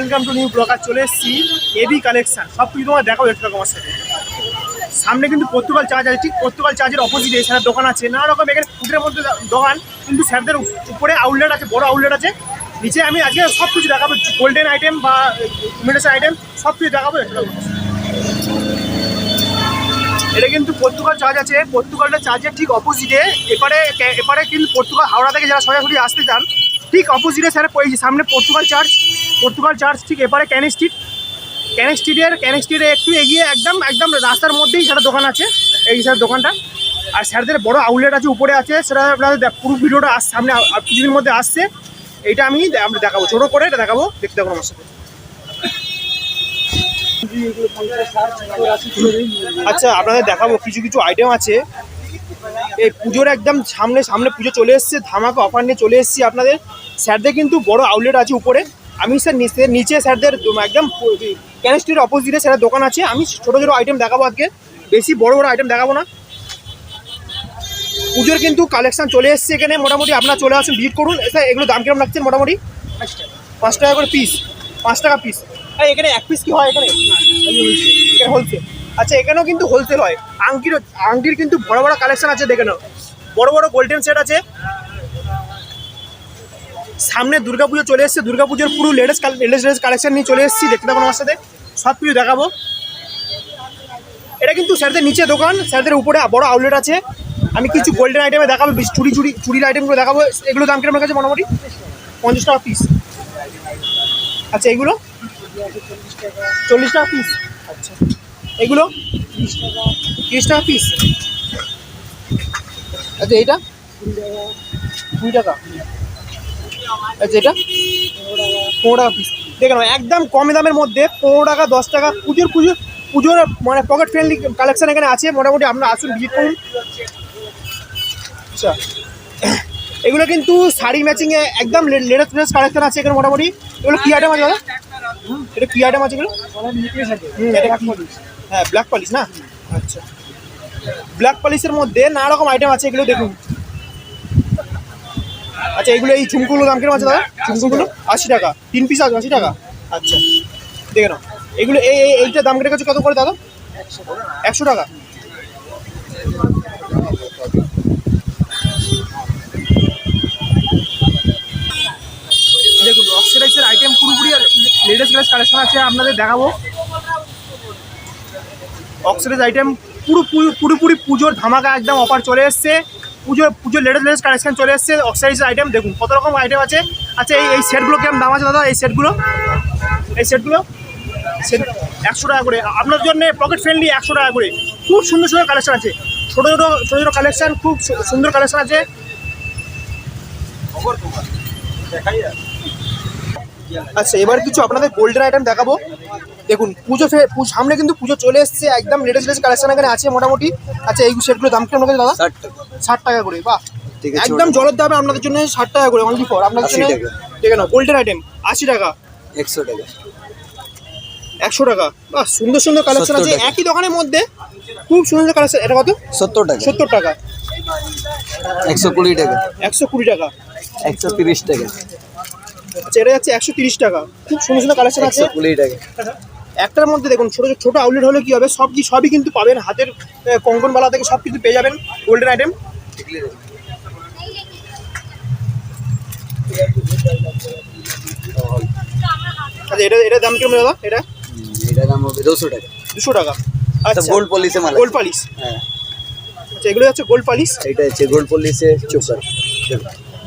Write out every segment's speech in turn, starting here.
Welcome to new blogger. চলে এসেছি AB collection, সব কিছু তোমার দেখাবো একটু আমার সাথে। সামনে কিন্তু পর্তুগাল চার্চ আছে, ঠিক পর্তুগাল চার্চের অপোজিটে স্যারের দোকান আছে, নানা রকম এখানে ফুটের মধ্যে দোকান, কিন্তু স্যারদের উপরে আউটলেট আছে, বড় আউটলেট আছে। নিচে আমি আজকে সব কিছু দেখাবো, গোল্ডেন আইটেম বা ইমিটেশন আইটেম সব কিছু দেখাবো একটু। এটা কিন্তু পর্তুগাল চার্চ আছে, পর্তুগালের চার্চের ঠিক অপোজিটে। এপারে কিন্তু পর্তুগাল হাওড়া থেকে যারা সরাসরি আসতে চান, ঠিক অপোজিটে স্যার সামনে পর্তুগাল চার্চ ঠিক এপারে ক্যানিং স্ট্রিটের একটু এগিয়ে একদম রাস্তার মধ্যেই স্যারের দোকান আছে, এই স্যারের দোকানটা। আর স্যারদের বড় আউটলেট আছে, উপরে আছে। সেটা আপনাদের পুরো ভিডিওটা সামনে কিছুদিনের মধ্যে আসছে। এইটা আমরা দেখাবো, ছোটো করে এটা দেখাবো, দেখতে থাকুন আমার সাথে। আচ্ছা, আপনাদের দেখাবো কিছু আইটেম আছে। এই পুজোর একদম সামনে পুজো চলে এসছে, ধামাকা অফার নিয়ে চলে এসেছি আপনাদের। স্যারদের কিন্তু বড় আউটলেট আছে উপরে। আমি স্যার নিচে স্যারদের একদম ক্যানিং স্ট্রিটের অপোজিটে স্যারের দোকান আছে। আমি ছোটো আইটেম দেখাবো আজকে, বেশি বড় আইটেম দেখাবো না। পুজোর কিন্তু কালেকশন চলে এসছে এখানে, মোটামুটি আপনারা চলে আসুন, ভিজিট করুন। স্যার এগুলো দাম কিরকম লাগছে? মোটামুটি 5 টাকা করে পিস, 5 টাকা পিস। আর এখানে এক পিস কি হয়? এখানে হোলসেল। আচ্ছা, এখানেও কিন্তু হোলসেল হয়। আংটির কিন্তু বড় কালেকশন আছে, দেখে নাও। বড় গোল্ডেন সেট আছে। সামনে দুর্গাপুজো চলে এসছে, দুর্গাপুজোর পুরো লেটেস্ট কালেকশন নিয়ে চলে এসেছি, দেখতে থাকুন আমার সাথে, সব কিছু দেখাবো। এটা কিন্তু স্যারদের নিচে দোকান, স্যারদের উপরে বড় আউটলেট আছে। আমি কিছু গোল্ডেন আইটেমে দেখাবো, চুরির আইটেমগুলো দেখাবো। এগুলো দাম কিরকম কাছে? মোটামুটি 50 টাকা পিস। আচ্ছা, এগুলো 40 টাকা পিস। আচ্ছা, এগুলো 30 টাকা পিস। আচ্ছা, এইটা 2 টাকা। আচ্ছা, এটা 15 টাকা পিস। দেখে নাও, একদম কম দামের মধ্যে 15 টাকা 10 টাকা। পুজোর মানে পকেট ফ্রেন্ডলি কালেকশন এখানে আছে। মোটামুটি আপনারা আসুন, ভিজিট করুন। আচ্ছা, এগুলো কিন্তু শাড়ি ম্যাচিংয়ে একদম লেটেস্ট কালেকশন আছে এখানে মোটামুটি। এগুলো কী আইটেম আছে দাদা? এটা কী আইটেম আছে এগুলো? হ্যাঁ, ব্ল্যাক পলিশ না? আচ্ছা, ব্ল্যাক পলিশের মধ্যে নানা রকম আইটেম আছে, এগুলো দেখুন। আচ্ছা, এগুলো এই ঝুমকুগুলো দাম কিরকম আছে দাদা? ঝুমকুগুলো 80 টাকা, 3 পিস আছে 80 টাকা। আচ্ছা, দেখে নাও, এগুলো এইটার দাম কেটে গেছে কত করে দাদা? 100 টাকা। দেখুন, অক্সিডাইজের আইটেম পুরোপুরি লেটেস্ট কালেকশন আছে, আপনাদের দেখাবো। অক্সিডাইজ আইটেম পুরোপুরি পুজোর ধামাকা একদম অফার চলে এসছে। পুজোর লেটেস্ট কালেকশন চলে এসছে। অক্সিডাইজের আইটেম দেখুন কত রকম আইটেম আছে। আচ্ছা, এই সেটগুলো কেমন দাম আছে দাদা? এই সেটগুলো 100 টাকা করে। আপনার জন্য পকেট ফ্রেন্ডলি 100 টাকা করে। খুব সুন্দর কালেকশন আছে, ছোটো কালেকশন, খুব সুন্দর কালেকশন আছে। আচ্ছা, এবার কিছু আপনাদের গোল্ডেন আইটেম দেখাবো। দেখুন, সামনে কিন্তু পুজো চলে এসছে, একদম লেটেস্ট কালেকশন এখানে আছে মোটামুটি। আচ্ছা, এই সেটগুলো দাম কেমন দাদা? 60 টাকা করে। বাহ, একদম জলের দামে আপনাদের জন্য 60 টাকা করে, অনলি ফর আপনাদের জন্য। দেখে নাও, গোল্ডেন আইটেম 80 টাকা, 100 টাকা, 100 টাকা। বাহ, সুন্দর কালেকশন আছে একই দোকানের মধ্যে, খুব সুন্দর কালেকশন। এটা কত? 70 টাকা, 70 টাকা, 120 টাকা, 120 টাকা, 130 টাকা। আচ্ছা, এটা যাচ্ছে 130 টাকা। খুব সুন্দর কালেকশন আছে। 120 টাকা। একটার মধ্যে দেখুন, ছোট আউটলেট হলে কি হবে, সবই কিন্তু পাবেন। হাতের কঙ্কনবালা থেকে সব কিছু পেয়ে যাবেন, গোল্ডেন আইটেম। আচ্ছা, এটা দাম কিরকম দাদা? এটা দাম হবে 200 টাকা। 200 টাকা। আচ্ছা, গোল্ড পলিশে মাল, গোল্ড পলিশ। হ্যাঁ, আচ্ছা, এগুলো হচ্ছে গোল্ড পলিশ। এটা হচ্ছে গোল্ড পলিশে চোকার।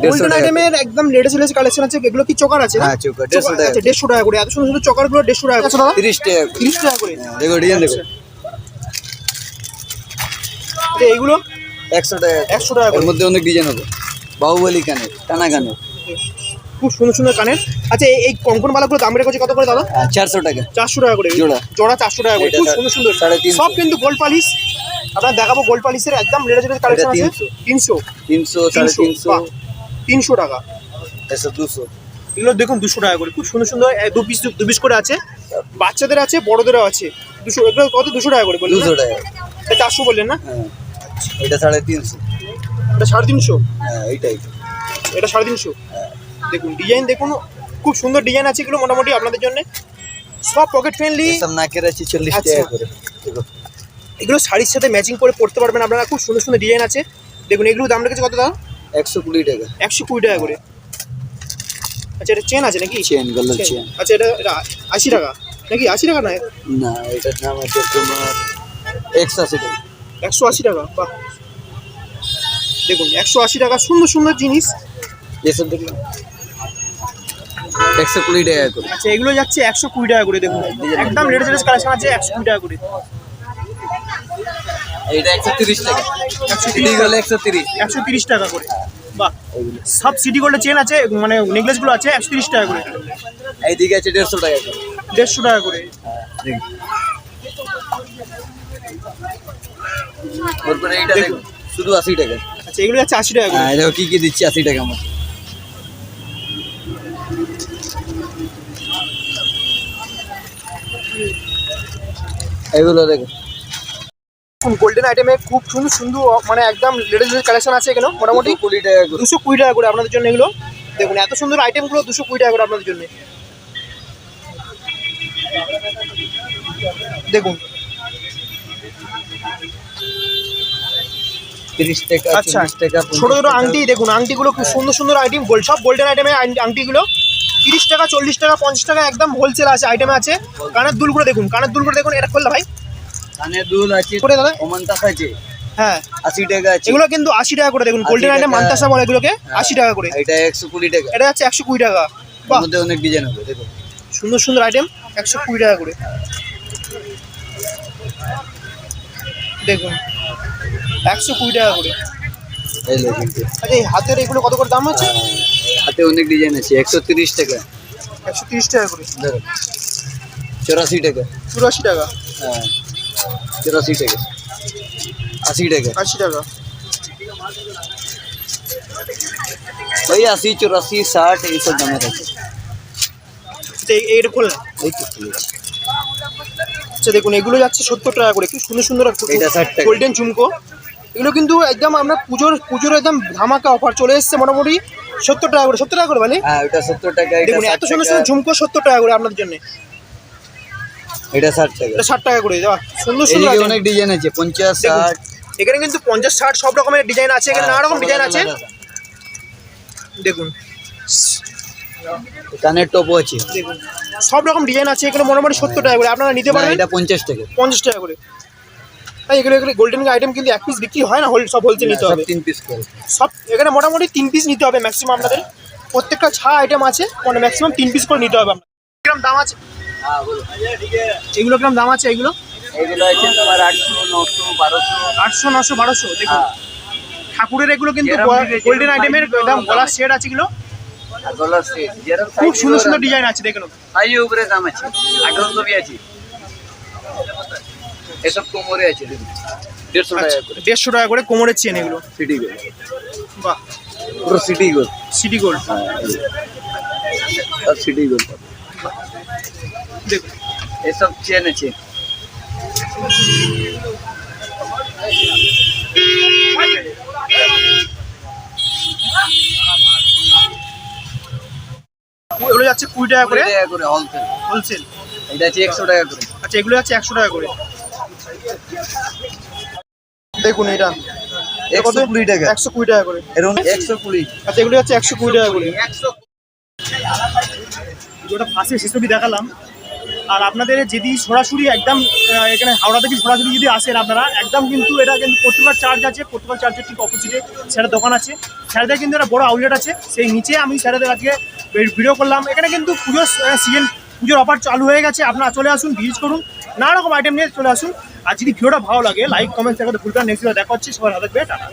গোল্ডেন আইটেমের একদম লেটেস্ট কালেকশন আছে। এগুলো কি চোকার আছে? হ্যাঁ, চোকার 150 টাকা। আচ্ছা, 150 টাকা করে। এত সুন্দর চোকারগুলো 150 টাকা করে। 30 টাকা, 30 টাকা করে। দেখো ডিজাইন দেখো। এইগুলো 100 টাকা, 100 টাকা করে। এর মধ্যে অনেক ডিজাইন হবে। বাহুবলী কানের, টানা কানের, খুব সুন্দর কানের। আচ্ছা, এই কঙ্কনবালাগুলো দাম রেখেছে কত করে দাদা? 400 টাকা, 400 টাকা করে জোড়া 400 টাকা করে। খুব সুন্দর 350। সব কিন্তু গোল্ড পলিশ। আপনারা দেখাবো গোল্ড পলিশের একদম লেটেস্ট কালেকশন আছে। 300, 300 টাকা। এসব 200। এগুলো দেখুন 200 টাকা করে। খুব সুন্দর দু পিস করে আছে। বাচ্চাদের আছে, বড়দেরও আছে। 200। এগুলো কত? 200 টাকা করে বললেন? 200 টাকা। এটা 400 বললেন না? হ্যাঁ, এটা 350। এটা 350। হ্যাঁ, এইটাই। এটা 350। দেখুন ডিজাইন দেখুন, খুব সুন্দর ডিজাইন আছে এগুলো মোটামুটি আপনাদের জন্য, সব পকেট ফ্রেন্ডলি। এসব নাকের আছে 40 আচ্ছা। টাকা করে। দেখো এগুলো শাড়ির সাথে ম্যাচিং করে পরতে পারবেন আপনারা, খুব সুন্দর সুন্দর ডিজাইন আছে। দেখুন এগুলো দাম রেখেছে কত দাম? 120 টাকা। 120 টাকা করে। আচ্ছা এটা চেন আছে নাকি? চেন, গলার চেন। আচ্ছা এটা 80 টাকা নাকি? 80 টাকা নয়, না, এটার দাম আছে তোমার 180 টাকা। 180 টাকা। বাহ, দেখুন 180 টাকা, সুন্দর সুন্দর জিনিস। এসব দেখলাম 120 টাকা করে। আচ্ছা এগুলো যাচ্ছে 120 টাকা করে। দেখুন একদম লেটেস্ট কালেকশন আছে 120 টাকা করে। এইটা 130 টাকা। 130 সিটি গলে 130। 130 টাকা করে। বাহ, এইগুলো সব সিটি গোল্ডের চেন আছে, মানে নেকলেসগুলো আছে 130 টাকা করে। এইদিকে আছে 150 টাকা করে। 150 টাকা করে। দেখুন তারপরে এইটা দেখুন শুধু 80 টাকা। আচ্ছা এগুলো যাচ্ছে 80 টাকা করে। হ্যাঁ, দেখো কি কি দিচ্ছি 80 টাকা মতো। এগুলো দেখো গোল্ডেন আইটেমে খুব সুন্দর সুন্দর মানে একদম লেটেস্ট কালেকশন আছে এখানে মোটামুটি 20 টাকা করে। 220 টাকা করে আপনাদের জন্য এগুলো। দেখুন এত সুন্দর আইটেমগুলো 220 টাকা করে আপনাদের জন্য। দেখুন 30 টাকা, আচ্ছা 40 টাকা, ছোট ছোট আংটি, দেখুন আংটিগুলো খুব সুন্দর সুন্দর আইটেম, গোল্ড সব গোল্ডেন আইটেমের আংটিগুলো 30 টাকা, 40 টাকা, 50 টাকা একদম হোলসেল আছে আইটেম আছে। কানের দুলগুলো দেখুন, কানের দুলগুলো দেখুন, এটা খুললে ভাই কানের দুল আছে, করে দাদা। ওমান্তাস আছে হ্যাঁ 80 টাকা আছে। এগুলো কিন্তু 80 টাকা করে। দেখুন 80 গোল্ডেন আইটেম টাকা। মান্তাসা বলে এগুলোকে, 80 টাকা করে। এটা 120 টাকা। এটা যাচ্ছে 120 টাকা। এর বাহ, মধ্যে অনেক ডিজাইন হবে দেখো। সুন্দর সুন্দর আইটেম 120 টাকা করে। দেখুন 120 টাকা করে। এই লো কিন্তু আচ্ছা এই হাতের এগুলো কত করে দাম আছে? হাতে অনেক ডিজাইন আছে 130 টাকা। 130 টাকা করে। ধরো 84 টাকা। 84 টাকা। হ্যাঁ 84 টাকা। 80 টাকা। 80 টাকা। ওই 80, 84, 60 এইসব দামের আছে। আচ্ছা এইটা খোলেন। এই তো খুলেছি। আচ্ছা দেখুন এগুলো যাচ্ছে 70 টাকা করে। কি সুন্দর সুন্দর এটা 60 টাকা। গোল্ডেন ঝুমকো, এগুলো কিন্তু একদম আমরা পুজোর একদম ধামাকা অফার চলে এসেছে মোটামুটি 70 টাকা করে। 70 টাকা করে মানে হ্যাঁ ওটা 70 টাকা। এটা দেখুন এত 60 সুন্দর টাকা। সুন্দর ঝুমকো 70 টাকা করে আপনাদের জন্য। এটা 60 টাকা। এটা 60 টাকা করে। বাহ, সুন্দর সুন্দর এদিকে item। অনেক ডিজাইন আছে 50, 60। এখানে কিন্তু 50, 60 সব রকমের ডিজাইন আছে, এখানে নানা রকম ডিজাইন আছে। দেখুন কানের টপও আছে। দেখুন সব রকম ডিজাইন আছে এখানে মোটামুটি 70 টাকা করে আপনারা নিতে না, পারেন। এটা 50 টাকা। 50 টাকা করে। তাই এগুলো গোল্ডেন আইটেম কিন্তু এক পিস বিক্রি হয় না, সব হোলসেল নিতে সব হবে। 3 পিস করে। সব এখানে মোটামুটি 3 পিস নিতে হবে ম্যাক্সিমাম আপনাদের। প্রত্যেকটা ছা আইটেম আছে, মানে ম্যাক্সিমাম 3 পিস করে নিতে হবে আপনার। কিরকম দাম আছে হ্যাঁ বলো। এগুলো? কিরকম দাম আছে এগুলো? এগুলো আছে তোমার 800, 900, 1200। 800, 900, 1200। দেখুন হ্যাঁ ঠাকুরের এগুলো কিন্তু যেরকম ডিজাইন, গোল্ডেন আইটেমের একদম গলার সেট আছে এগুলো, আর গলার সেট যেরকম খুব সুন্দর সুন্দর ডিজাইন আছে। দেখুন সাইজের উপরে দাম আছে। 1800 বি আছে। এসব কোমরে আছে দেখুন 150 টাকা করে। 150 টাকা করে কোমরের চেন এগুলো। City gold. বাহ, পুরো সিটি গোল। City gold. সব সিটি গোল। দেখুন এসব চেন আছে। এগুলো যাচ্ছে 20 টাকা করে 20 টাকা করে হোলসেল। হোলসেল। এটা আছে 100 টাকা করে। আচ্ছা এগুলো যাচ্ছে 100 টাকা করে। দেখুন এটা 120 টাকা। 120 টাকা করে। এরকম 120। আচ্ছা এগুলো যাচ্ছে 120 টাকা করে। যেটা ফার্স্টে সেসবই দেখালাম। আর আপনাদের যদি সরাসরি একদম এখানে হাওড়া থেকে সরাসরি যদি আসেন আপনারা, একদম কিন্তু এটা কিন্তু পর্তুগাল চার্চ আছে, পর্তুগাল চার্চের ঠিক অপোজিটে স্যারের দোকান আছে। স্যারেদের কিন্তু একটা বড় আউটলেট আছে, সেই নিচে আমি স্যারেদের আজকে ভিডিও করলাম। এখানে কিন্তু পুজোর সিজন, পুজোর অফার চালু হয়ে গেছে। আপনারা চলে আসুন, ভিজিট করুন, নানা রকম আইটেম নিয়ে চলে আসুন। আর যদি ভিডিওটা ভালো লাগে লাইক কমেন্ট দেখাতে ভুলবেন। নেক্সট ভিডিও দেখা হচ্ছে, সবার হাতে টাটা।